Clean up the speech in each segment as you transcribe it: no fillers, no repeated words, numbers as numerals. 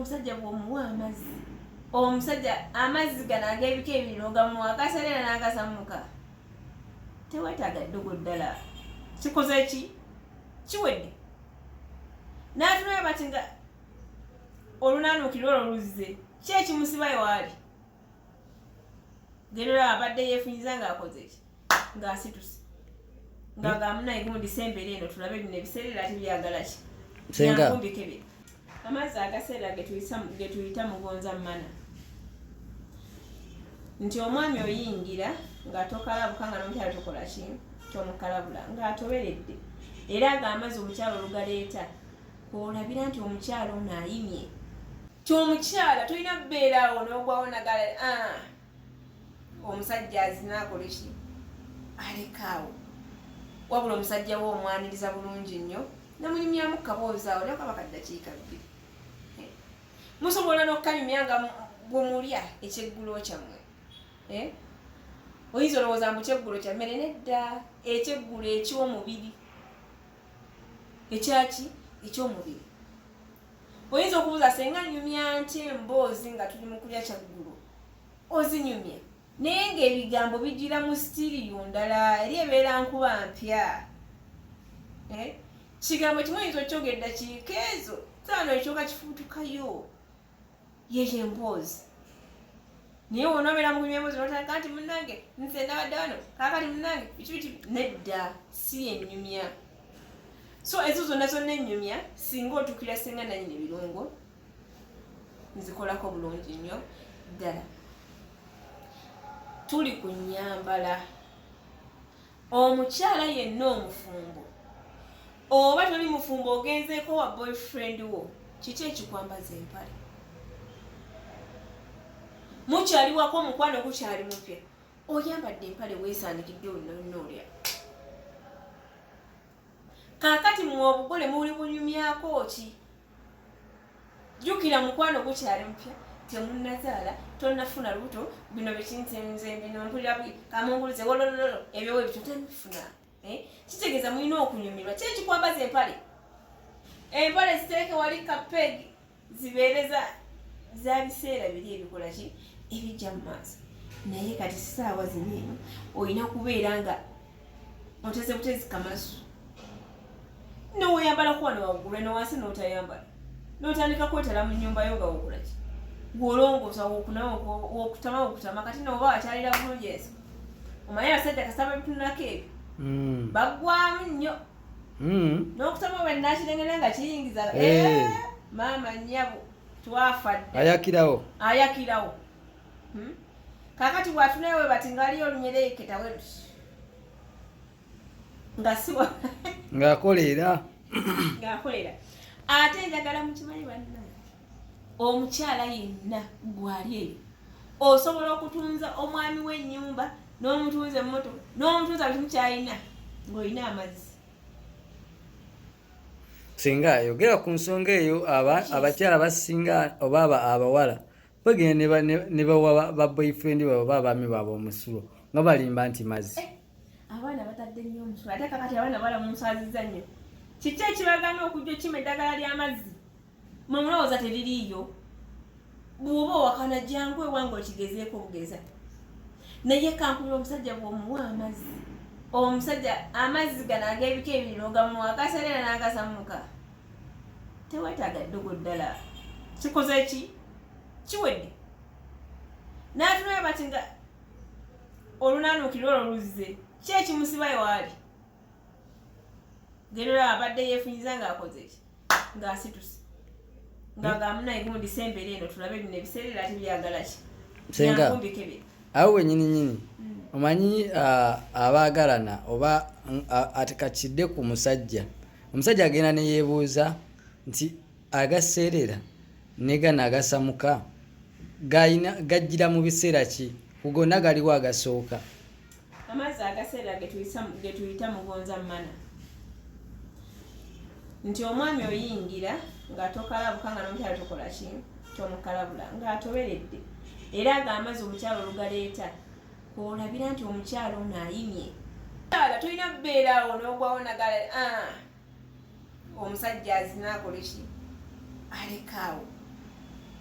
omusajja bw'omuwa amazzi, omusajja amazzi gano ag'ebika ebiri n'ogamuwa akaseerera n'agasamuka, teweetaaga ddogo ddala. Kikoze ki? Kiwedde. N'atunula bati nga olunaanuukirwa olwo luzze, ki ekimusibayo waali? Gerera abadde yeefunyiza ng'akoze ki? Ng'asituse. Ng'agamunaye gundi sembere eno tulabe bino ebiseerera ate byagala ki? Senga. Amazzi agaseera ge tuyita mugonza mana. Nti omwami oyingira nga tokalabuka nga n'omukyala tokola ki? Tomukalabula ng'atoberedde. Era ng'amazzi omukyala olugaleeta olabira nti omukyala ono ayimye. Ti omukyala tolina kubeera awo n'ogwawo nagala omusajja azina akole ki? Alekaawo. Wabula omusajja we omwaniriza bulungi nnyo namunyumyamu kaboozi awo nakaba kaddakiika bbiri. Musobola n'okukanyumya nga bwemulya ekyeggulo kyammwe. Oyinza olowooza mbu kyeggulo kya mmere nedda, ekyeggulo eky'omubiri. Ekyaki? Eky'omubiri. Oyinza okubuuza Senga nnyumya nti emboozi nga tuli mu kulya kyaggulu? Ozinyumya. Naye ng'ebigambo bijjira mu sitiriyo ndala eri ebeera nkuba mpya. Kigambo kimu oyinza okyoga eddakiika ezo saano ekyoka kifuutukayo. Yeyo emboozi. Naye wonoobeera mu kunywa emboozi n'otandika nti munnange nze ndabadde wano kaakati munnange biki nedda si ennyumya. So ezo zonna ennyumya singa otuukira Senga nanyini birungo nzikolako bulungi nnyo ddala. Tuli ku nnyambala. Omukyala yenna omufumbo oba toli mufumbo ogenzeeko wa boyfriend wo, kiki ekikwambaza empale? Mukyaliwako omukwano gukyali mupya, oyambadde empale weesaanikidde olunolya. Kaakati mu obugole muli bunyumyako ki? Jjukira mukwano gukyali mupya, temunnazaala, tonnafuna lubuto, bino bikinzenze bino mpulira kamunguluze wolololo ebyo ebyo tebifuna. Kitegeeza mulina okunyumirwa. Ki ekikwambaza empale? Empale ziteeke wali kapegi zibeereza za biseera biri ebikola ki? Ebijja mu maaso. Naye kati ssaawa zino eno olina kubeera nga oteze butezi kamasu. N'oyambalako wano waggulu ne wansi n'otayambala. N'otandika kwetala mu nnyumba yo nga wokola ki? Gw'olongoosa wokutama kati n'oba wakyalira bulungi ensi. Omanyi abasajja kasaba bitunulako ebyo. Baggwamu nnyo. N'okutama bwe nakirengera nga kiyingiza maama nnyabo twafadde. Ayakirawo. Kaakati bw'atunayo we bati ng'aliyo olunyereeketa we nga siwa ng'akolera. Ate njagala mukimanyi bannange, omukyala yenna gwali eyo osobola okutunza omwami w'ennyumba n'omutunza emmotoka n'omutunza buli kimu kyalina ng'olina amazzi. Singa yogera ku nsonga eyo abakyala basinga oba abawala bagenda ne bawa ba boyfriend baabwe oba abaami baabwe omusulo nga balimba nti mazzi. Abaana batadde nnyo omusulo ate kakati abaana balamunsazizza nnyo. Kiki ekibagana okujja okima eddagala ly'amazzi? Mwe mulowooza teririiyo? Bw'oba owakana jangu ewange okigezeeko bugeza. Naye kankubira omusajja bw'omuwa amazzi, omusajja amazzi gano ag'ebika ebiri n'ogamuwa akaseerera n'agasamuka, teweetaaga ddogo ddala. Kikoze ki? Kiwedde. N'atunula bati nga olunaanuukirwa olwo luzze, ki ekimusibayo waali? Gerera abadde yeefunyiza ng'akoze ki? Ng'asituse. Ng'agamunaye gundi sembere eno tulabe bino ebiseerera ate byagala ki? Senga. Awo wennyini omanyi abaagalana oba atekakidde ku musajja. Omusajja agenda ne yeebuuza nti agaseerera ne gano agasamuka gajjira mu biseera ki? Ku gonna galiwo agasooka. Amazzi agaseera ge tuyita mugonza mana. Nti omwami oyingira nga tokalabuka nga n'omukyala tokola ki? Tomukalabula ng'atoberedde. Era ng'amazzi omukyala olugaleeta olabira nti omukyala ono ayimye. Tolina kubeera awo n'ogwawo nagala omusajja azina akole ki? Alekaawo.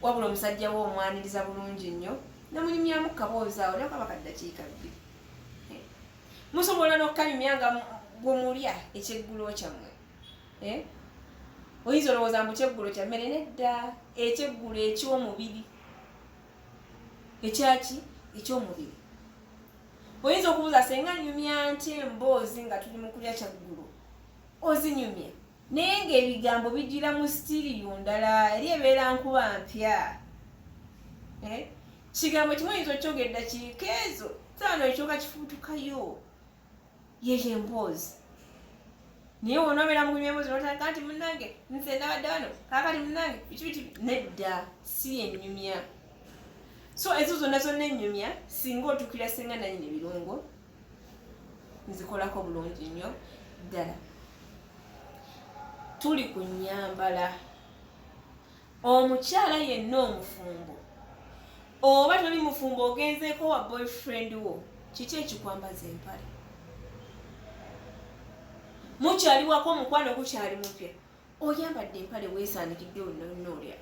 wabula omusajja we omwaniriza bulungi nnyo nemunyumyamu kaboozi awo nakaba kaddakiika 2 musobola n'okukanyumya nga bwemulya ekyeggulo kyammwe oyinza olowooza mbu kyeggulo kya mmere nedda ekyeggulo eky'omubiri ekyaki eky'omubiri oyinza okubuuza senga nyumya nti emboozi nga tuli mu kulya kyaggulu ozinyumya naye ng'ebigambo bijjira mu sitiriyo ndala eri ebeera nkuba mpya kigambo kimu oyinza okyogedda kiika ezo taano ekyoka kifuutukayo yeyo emboozi naye wonoobeera mukunyumya emboozi notandika nti munnange nze nabadde wano kaakati munnange biki nedda si ennyumya so ezo zonna zonna ennyumya singa otuukira senga nanyini birungo nzikolako bulungi nnyo ddala tuli ku nnyambala omukyala yenna omufumbo oba toli mufumbo ogenzeeko wa boyfriend wo kiki ekikwambaza empale mukyaliwako omukwano gukyali mupya oyambadde empale weesaanikidde olinaolya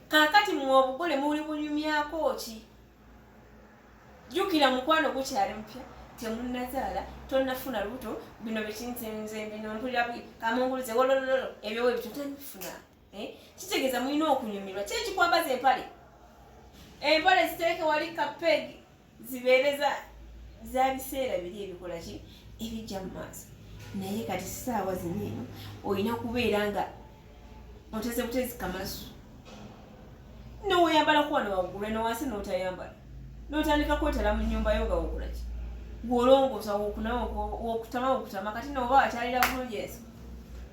kaakati mu obugole muli bunyumyako ki jjukira mukwano gukyali mupya temunnazaala tonnafuna lubuto bino bikinzenze bino mpulira kamunguluze wolololo ebyo we bitotannifuna kitegeeza mulina okunyumirwa ki ekikwambaza empale ziteeke wali kapegi zibeereza za biseera biri ebikola ki ebijja mu maaso naye kati ssaawa zino eno olina kubeera nga oteze butezi kamasu noweyambalako wano waggulu eno wansi n'otayambala n'otandika kwetala mu nnyumba yo nga wokola ki gwolongoosa wokutama kati nooba wakyalira bulungi enso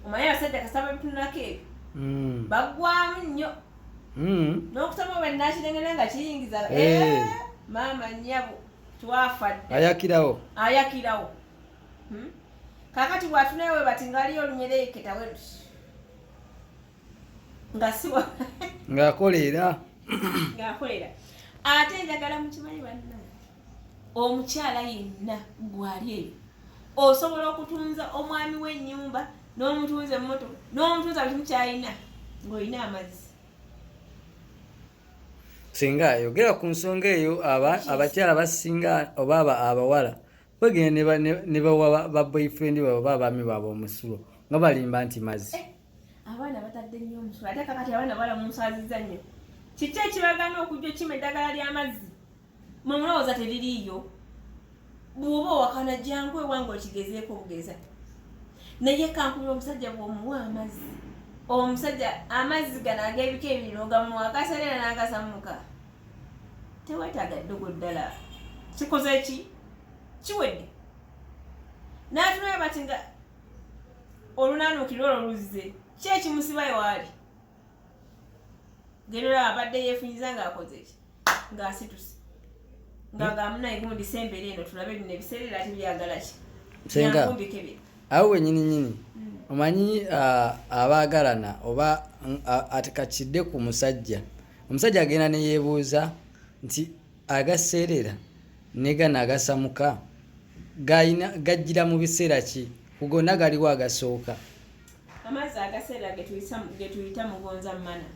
omanye abasajja kasaba bitunulako ebyo baggwamu nnyo n'okutama bwe nakirengera nga kiyingiza maama nnyabo twafadde ayakirawo kaakati bwatunayo we bati ngaaliyo olunyereeketawe nga siwa ng'akolera ate njagala mukimanyi bannange omukyala yenna gwali eyo osobola okutunza omwami w'ennyumba n'omutunza emmotoka n'omutunza buli kimu kyalina ng'olina amazzi singa ayogera ku nsonga eyo abakyala basinga oba abawala bagenda ne bawa ba boyfriend baabwe oba abaami baabwe omusulo nga balimba nti mazzi abaana batadde nnyo omusulo ate kakati abaana balamunsaaziza nnyo kiki ekibagana okujja okima eddagala ly'amazzi mwemulowooza teririiyo bw'oba owakana jangu ewange okigezeeko obugeza naye kankunya omusajja bw'omuwa amazzi omusajja amazzi gano ag'ebika ebiri ogamuwa akaseerera n'agasamuka teweetaaga ddogo ddala kikoze ki kiwedde n'atunaye bati nga olunaanuukirwa olwo luzze ki ekimusibayo waali gerera abadde yeefunyiza ng'akoze ki ng'asituse ng'agamunaye gundi sembera eno tulabe bino ebiseerera ati byagala ki byankumbike awo wenyininyini omanyi abaagalana oba atekakidde ku musajja omusajja agenda ne yeebuuza nti agaseerera ne gano agasamuka gajjira mu biseera ki kugonna galiwo agasooka amazzi agaseera ge tuyita mugonza mana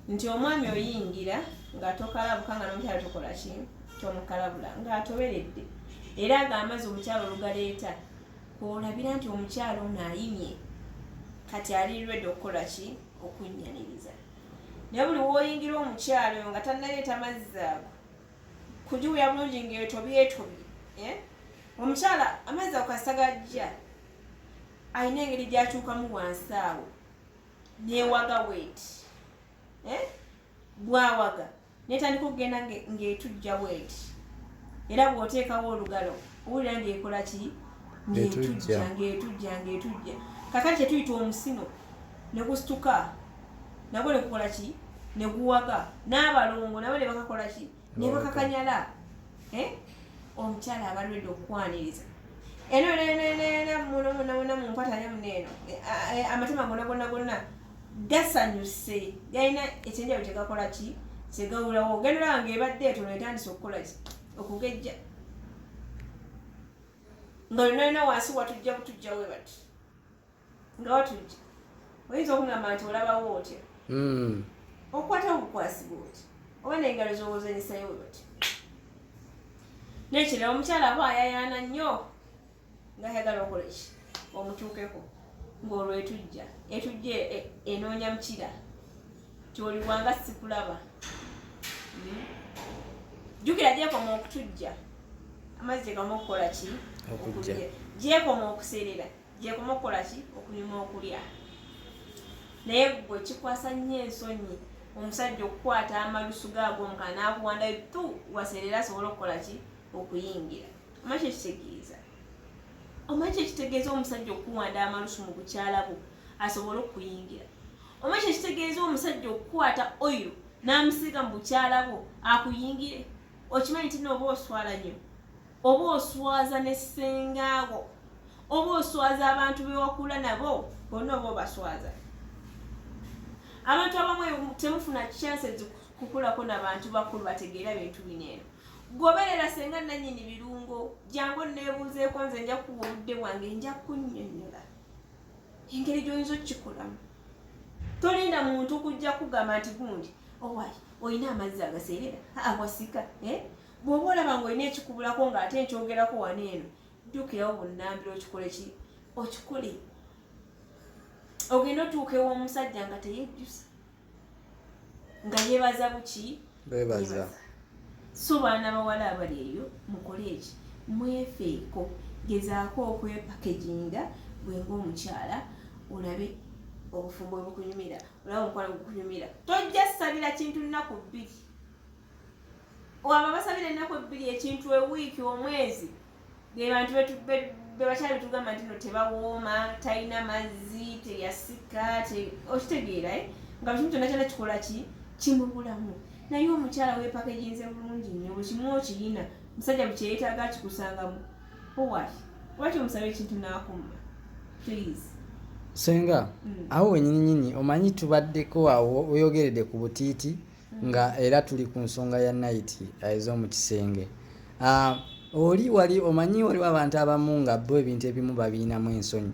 nti omwami oyingira nga tokalabuka nga n'omukyala tokola ki tomukalabula ng'atoberedde era ng'amazzi omukyala olugaleeta olabira nti omukyala ono ayimye kati alirirwedde okukola ki okunnyaniriza naye buli wooyingira omukyala oyo nga tannaleeta mazzi ago kugiwuya bulungi ng'etobyetobye omukyala amazzi ago kasita gajja alina engeri gyakyukamu wansi awo neewaga weeti bwawaga netandika okugenda ng'etujja weeti era bw'oteekawo olugalo owulira ng'ekola ki ng'etujja kakati kyetuyita omusino ne gusituka nagwo ne gukola ki ne guwaga n'abalongo nabo ne bakakola ki ne bakakanyala omukyala abalwedde okukwaniriza eno muna mumpatanya muneeno amatema gonna gasanyuse galina ekyenjalo kyegakola ki kyegawulawo ogendera ng'ebadde etono etandise okukola ki okugejja nga olinaolina wansi watujja butujja we bati nga watujja oyinza okungamba nti olabawo otya okukwata obukwasibwa oti oba n'engalo z'owozanyisayo oti nekirala omukyala aba ayayaana nnyo ng'ayagala okola ki omutuukeko ng'olwo etujja enoonya mukira tyoliwanga sikulaba jjukira gyekoma okutujja amazzi gyekoma okukola ki okulya gyekoma okuserera gyekoma okukola ki okunyuma okulya naye gwe kikwasa nnyo ensonyi omusajja okukwata amalusu gaag'omukana n'akuwandayo tu waserera asobole okukola ki okuyingira omanyi kyekitegeeza omanyi kyekitegeeza omusajja okuwanda amalusu mu bukyala bwo asobole okuyingira omanyi kyekitegeeza omusajja okukwata oyo n'amusiiga mu bukyala bwo akuyingire okimanyi nti nooba oswala nnyo oba oswaza ne ssengaawo oba oswaza abantu bewakula nabo bonna oba obaswaza abantu abamu temufuna chance kukulako n'abantu bakulu bategeera bintu bineeno goberera senga nanyini birungo jangu neebuuzeeko nze nja kuwa obudde bwange nja kunnyonnyola engeri gy'oyinza okikolamu tolinda muntu kujja kugamba nti gundi owaayi olina amazzi agaseerera awasika bw'oba olaba ng'olina ekikubulako ng'ate nkyogerako wano eno ddukirawo bunnambiro okikole ki okikole ogenda otuuka ew'omusajja nga teyejjusa nga yeebaza buki beebaza so baana bawala abali eyo mukole eki mwefeeko gezaako okwepakeginga bwenga omukyala olabe obufumbo obukunyumira olabe omukwano gukunyumira tojja sabira kintu nnaku 2 waba basabira ennaku 2 ekintu ewiiki omwezi ge bantu bebakyala betugamba nti no tebawooma talina mazzi teyasika okitegeera nga buli kimu kyonna kyonna kikola ki kimubulamu naye omukyala weepakeginze bulungi nnyo buli kimu okiyina musajja bukyeyetaaga akikusangamu owaayi lwaki omusaba ekintu n'akumma please senga awo wenyininyini omanyi tubaddeko awo oyogeredde ku butiiti nga era tuli ku nsonga ya night ez'omu kisenge wali omanyi waliwo abantu abamu nga bo ebintu ebimu babiinamu ensonyi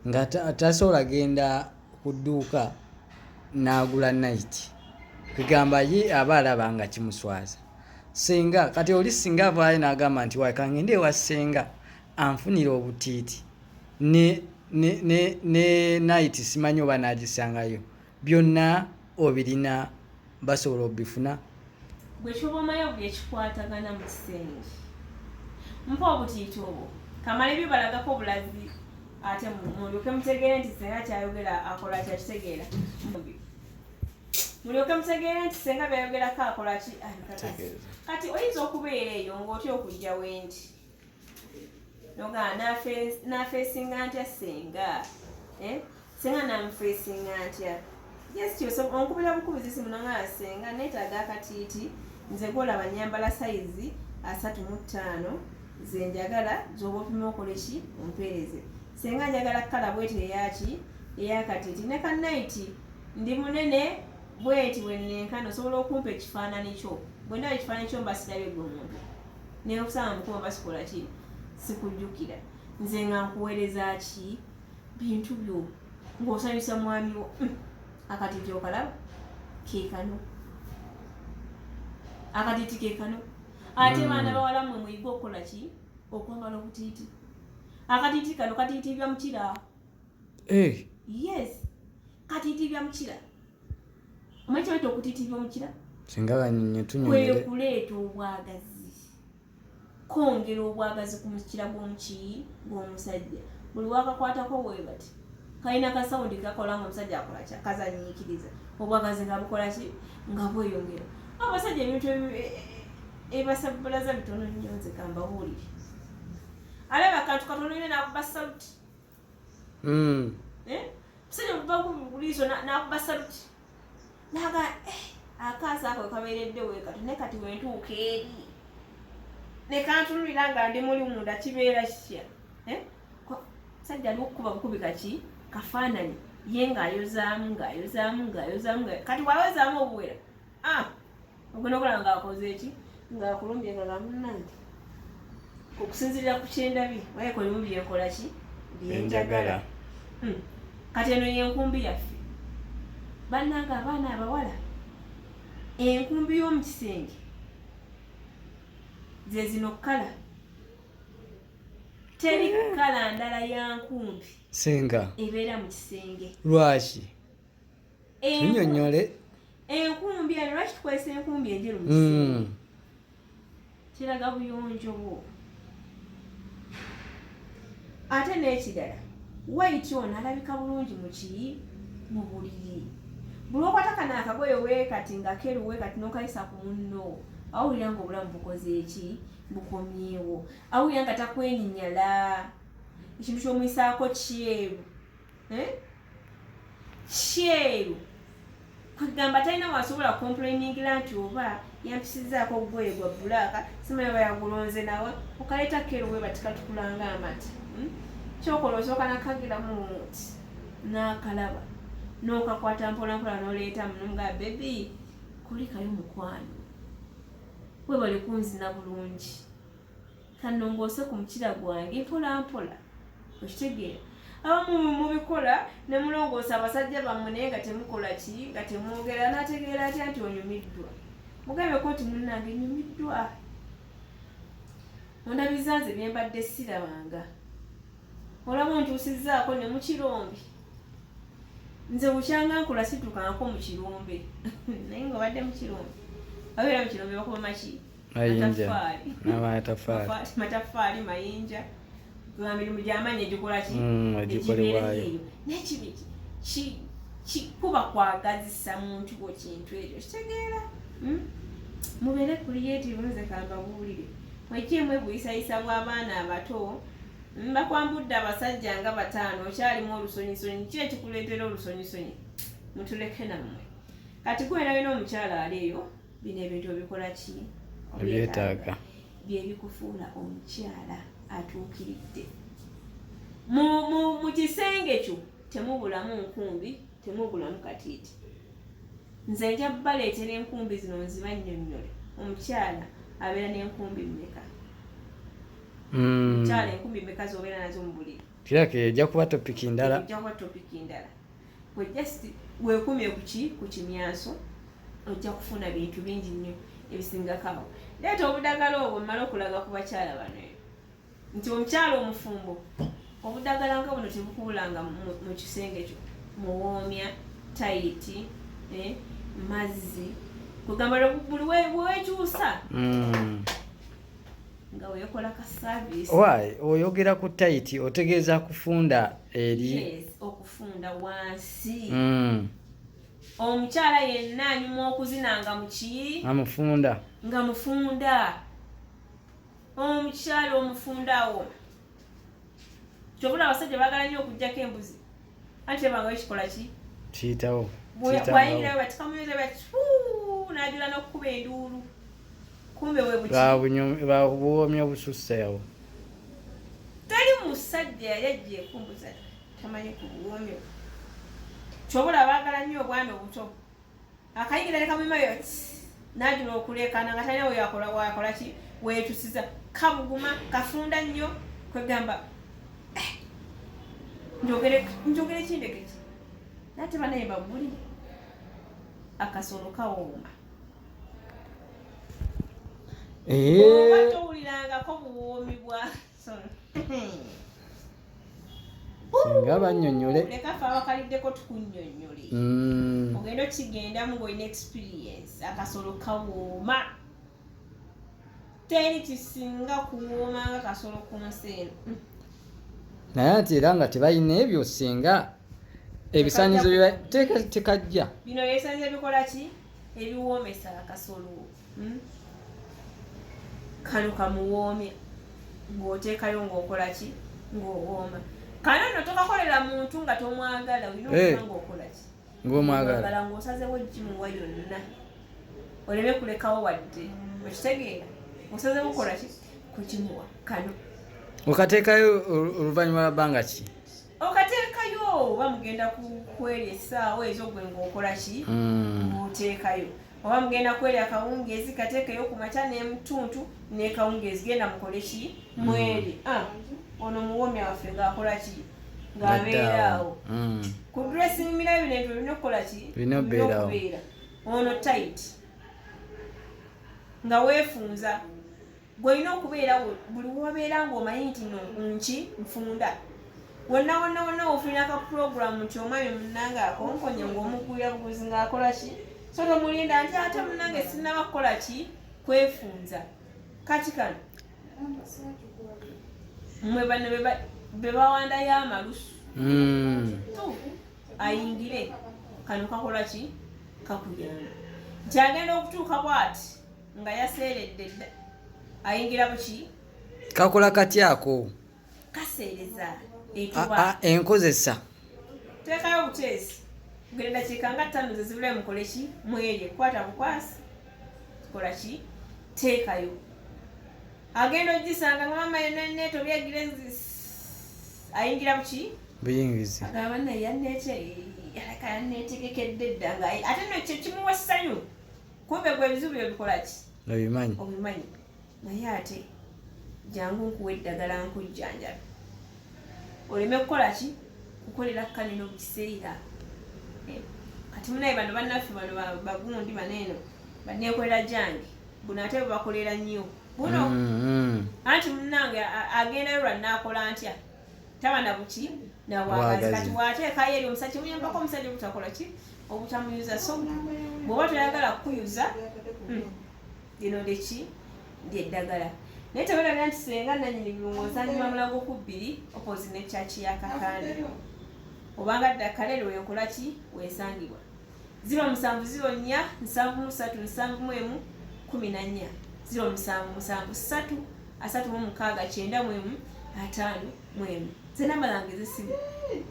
nga tasobola genda ku dduuka n'agula night kugamba ye aba alaba nga kimuswaza senga kati oli singa avaayo n'agamba nti wayi kangende ewa senga anfunira obutiiti ne night simanyi oba n'agisangayo byonna obirina basobola obifuna bwe kyoba omayo buli ekikwatagana mu kisenge mpa obutiiti obwo kamala ebyo balagako obulazi ate mulyoke mutegeere nti senga kyayogera akola kyakitegeera mulyoke mutegeere nti senga byayogerako akola ki kati oyinza okubeera eyo ng'otya okujja wendi noga nafeesinga ntya senga senga namufeesinga ntya onkubira bukubizi simunanga senga neetaaga akatiiti nze golaba nyambala sayizi 35 ze njagala zoba opima okole ki ompeereze senga njagala kala bweti eyaki eyakatiiti ne kanaiti ndi munene bweti bwennenkana osobola okumpa ekifaananyi kyo bwendaba ekifaananyi kyo mba sirabye gwe omuntu naye okusanga mukuma basikola ki sikujjukira nze nga nkuweereza ki bintu byo ng'osanyusa mwami wo akatiiti okalaba keekano akatiiti keekano ate baana bawala mmwe muyiga okukola ki okwambala obutiiti akatiiti kano katiiti bya mukira yes katiiti bya mukira omanyi kyaweta okutiiti by'omukira singa banyonye tunyonyere kwe kuleeta obwagazi kwongera obwagazi ku mukira gw'omusajja buli wakakwatako bwe bati kalina kasawundi kakola nga omusajja akola kya kazanyiikiriza obwagazi nga bukola ki nga bweyongera abasajja ebintu ebasabulaza bitono nnyo nze kambabuulire alaba akantu katono nnyo n'akuba saluti musajja okuva ku liiso n'akuba saluti naga akaasa ako kabeeredde weekati ne kati wentuuka eri nekantunulira nga ndi muli munda kibeera kitya sajja alikukuba bukubi kaki kafaananyi ye ng'ayozaamu kati bw'ayozaamu obuwera ogenda okulaba ng'akoze eki ng'akulumbye nga gamunanti okusinzirira ku kyendabye waye kolimu byenkola ki byenjagala kati eno yenkumbi yaffe bannanga abaana abawala enkumbi y'omu kisenge ze zino kkala teri kkala ndala ya nkumbi Senga ebeera mu kisenge. lwaki tunyonyole enkumbi eno lwaki tukozesa enkumbi enjeru mu kisenge? Kiraga buyonjo bwo. Ate n'ekirala waiti ono alabika bulungi mu buliri. Buli okwata kano akagoye weekati nga keru weekati n'okayisa ku munno awulira ng'obulamu bukoze eki bukomyewo, awulira nga takwenyinyala, ekintu ky'omuyisaako kyeru kyeru kagamba talina wasobola complainingira nti oba yampisizaako obugoye gwa bbulaaka simanyi oba yagulonze nawa okaleeta keru we batikatukulanga amata. Kyokola osooka nakagiramu nti n'akalaba n'okakwata mpolampola n'oleeta munonga bebi kulikayo mukwano we bali kunzina bulungi kanongoose ku mukira gwange mpolampola. Okitegeera abamu mubikola ne mulongoosa abasajja bammwe naye nga temukola ki nga temwogera n'ategeera atya nti onyumiddwa. Mugambeko nti munnange nyumiddwa ondabiza nze bye mbadde sirabanga olaba ontuusizzaako ne mu kirombe nze bukyanga nkola situkanko mu kirombe naye nga obadde mu kirombe abeera mu kirombe bakuba maki mataffaali mayinja nga mirimu gy'amaanyi egikola ki egibeereyo n'ekibiki kikuba kwagazisa muntu ku kintu ekyo kitegeera. Mubeere creative nze kambabuulire mwekimu ebuyisayisa bw'abaana abato bakwambudde abasajja nga 5 okyalimu olusonyisonyi ki ekikuleetera olusonyisonyi mutuleke nammwe kati gwena omukyala ali eyo bino ebintu obikola ki ebyetaaga byebikufuula omukyala atuukiridde. Mu kisenge kyo temubulamu nkumbi temubulamu katiiti. Nze nja baleetera enkumbi zino nzibannyonnyole omukyala abeera n'enkumbi mmeka? Omukyala enkumbi mmeka z'obeera nazo mu buliri? kirako ejja kuba topiki ndala. Ejja kuba topiki ndala. Bwe just weekumye ku kimyaso ojja kufuna bintu bingi nnyo ebisingakawo. Leeta obudagala obwo mmala okulaga ku bakyala bano nti omukyala omufumbo obudagala nga buno tebukubulanga mu kisenge kyo. Muwoomya, tayiti, mazzi kugamba buli weekyusa nga weekola ka service. Why oyogera ku tayiti otegeeza kufunda eri? Yes, okufunda wansi. Omukyala yenna anyuma okuzinanga mu ki? Amufunda. Nga mufunda. Omukyala omufundawo. Kyobula abasajja baagala nnyo okuggyako embuzi. Anti tebanga ekikola ki? Kiyitawo. Bwayingira batikamuyoza bati n'ajula n'okukuba enduulu. Kumbe we buki. Babuwoomya obususseewo. Tali musajja yali ajja ekumbuza tamanyi ku buwoomyo. Kyobula baagala nnyo obwana obuto. Akayingira ne kamumayo n'ajula okuleekaana nga talina wakola ki weetusiza kabuguma kafunda nnyo kwegamba njogere kindegeki nate banaye babulire akasolo kawooma. Oba towulirangako buwoomi bwa Senga bannyonnyole. Leka ffe abakaliddeko tukunnyonnyole. Ogenda okigendamu ng'olina experience akasolo kawooma. Teri kisinga kuwooma nga kasolo ku nsi eno. Naye ate era nga tebalina ebyo Senga ebisaanyizo tekajja. Bino ebisaanyizo bikola ki? Ebiwoomesa akasolo. Kano kamuwoomya ng'oteekayo ng'okola ki? Ng'owooma. Kano nno tokakolera muntu nga tomwagala olina okuba ng'okola ki? Ng'omwagala. Ng'osazewo gimuwa yonna oleme kulekawo wadde. Okitegeera? Osazewo kukola ki? Kugimuwa. Kano okateekayo oluvannyuma lwa bbanga ki? Okateekayo oba mugenda kwerya essaawa ezo gwe ng'okola ki? Ng'oteekayo. Oba mugenda kwerya akawungeezi kateekeyo ku makya n'emutuntu n'ekawungeezi genda mukole ki? Mwerye. Ono muwoomya waffe ng'akola ki? ng'abeerawo ku dressing mirabyo bino ebyo birina okukola ki binobeerawo ono tight nga weefunza gw'olina okubeera buli wabeera ng'omanyi nti nki nfunda wonna ofuna ka program nti omwami munnange akonkonye ng'omugulira buguzi ng'akola ki so tomulinda nti ate munnange sinnaba kukola ki kwefunza kati kano mmwe bano be bawandayo amalusu ayingire kano kakola ki kakuyamba nti agenda okutuuka bw'ati nga yaseeredde dda ayingira buki kakola katyako kaseereza enkozesa teekayo buteesi kugenda dakiika nga 5 zezibule mukole ki mwerye kwata bukwasi kola ki teekayo agenda ogisanga nga mama yenneto byegire ayingira buki buyingizi agamba naye yanneetegekedde dda nga ate no kimuwa essanyu kumbe gwe ebizibu byo bikola ki obimanyi naye ate jangu nkuwa eddagala nkujjanjaba oleme kukola ki kukolera kaneno mu kiseera kati munaye bano bannaffe bano bagundi baneeno banneekolera jange buno ate bubakolera nnyo buno anti munnange agendayo lwannaakola ntya taba na buki nabwagazi kati waateekayo eri omusajja muyambako omusajja obutakola ki obutamuyuza so bw'oba toyagala kukuyuza lino leki lyeddagala naye tebalabira nti senga nanyini birungo nsangibwa mulago ku 2 opozi ne chachi ya kakande obanga ddakale lwe okola ki weesangibwa 0704 737 14 0773 36 5 ze namba zange zisimu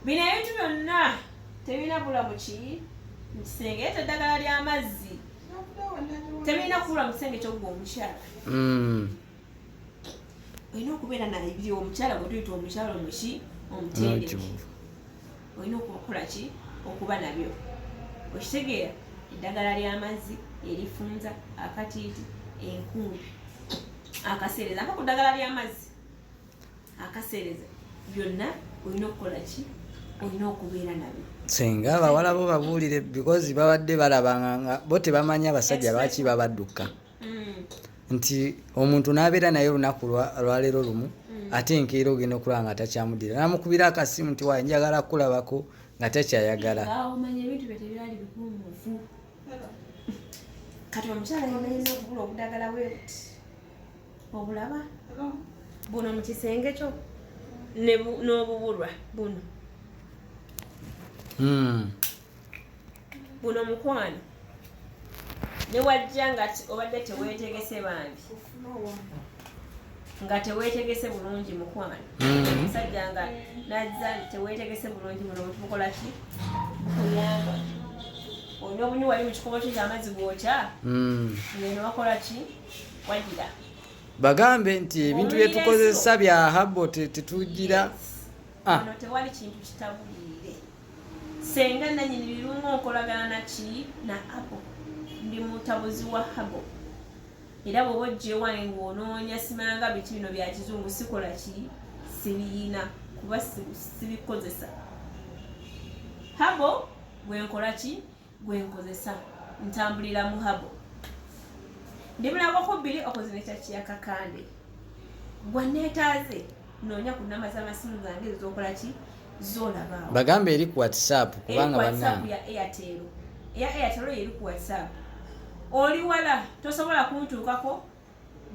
bino ebintu byonna tebirina bulamu ki mu kisenge ate eddagala ly'amazzi tebirina kubula mu kisenge ky'ogwa omukyala olina okubeera naebiri omukyala gwe tuyita omukyala omuki omutendeke olina okukola ki okuba nabyo okitegeera eddagala ly'amazzi erifunza akatiiti enkumbi akaseereza nka ku ddagala ly'amazzi akaseereza byonna olina okukola ki olina okubeera nabyo senga abawala bo babuulire because babadde balabanga nga bo tebamanyi abasajja lwaki babadduka nti omuntu n'abeera naye olunaku lwaleero lumu ate enkeera ogenda okulaba nga takyamudira namukubira akasimu nti waye njagala kulabako nga takyayagala omanya ebintu bye tebyali bikuumuvu kati omukyala yalina okugula obudagala bwebuti obulaba buno mu kisenge kyo n'obubulwa buno buno mukwano ne wajja nga obadde teweetegese bambi nga teweetegese bulungi mukwano omusajja nga najja teweetegese bulungi buno butukola ki bukuyamba olina obunyi wali mu kikobo kyo ky'amazzi gwokya ngeno wakola ki wagira bagambe nti ebintu byetukozesa bya habo tetugira ono tewali kintu kitabuliire senga nanyini birungo nkolagana naki na abo ndi mutabuzi wa habo era bw'oba ojjewange ng'onoonya simanga biti bino bya kizungu sikola ki sibiyina kuba sibikozesa habo gwenkola ki gwenkozesa ntambulira mu habo ndi mulabako 2 okoze nekyaki yakakande gwanneetaaze noonya ku namba z'amasimu zange ez'okola ki z'olabaawo bagambe eri ku whatsapp kubanga whatsapp ya airtel eri ku whatsapp oli wala tosobola kuntuukako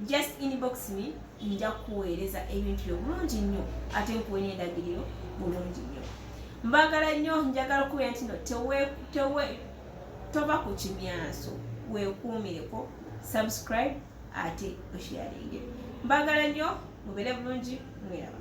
just inbox me nja kuweereza ebintu byo bulungi nnyo ate nkuwe n'endagiriro bulungi nnyo mbagala nnyo njagala okubira nti no toba ku kimyanso weekuumireko subscribe ate osharinge mbagala nnyo mubere bulungi mweraba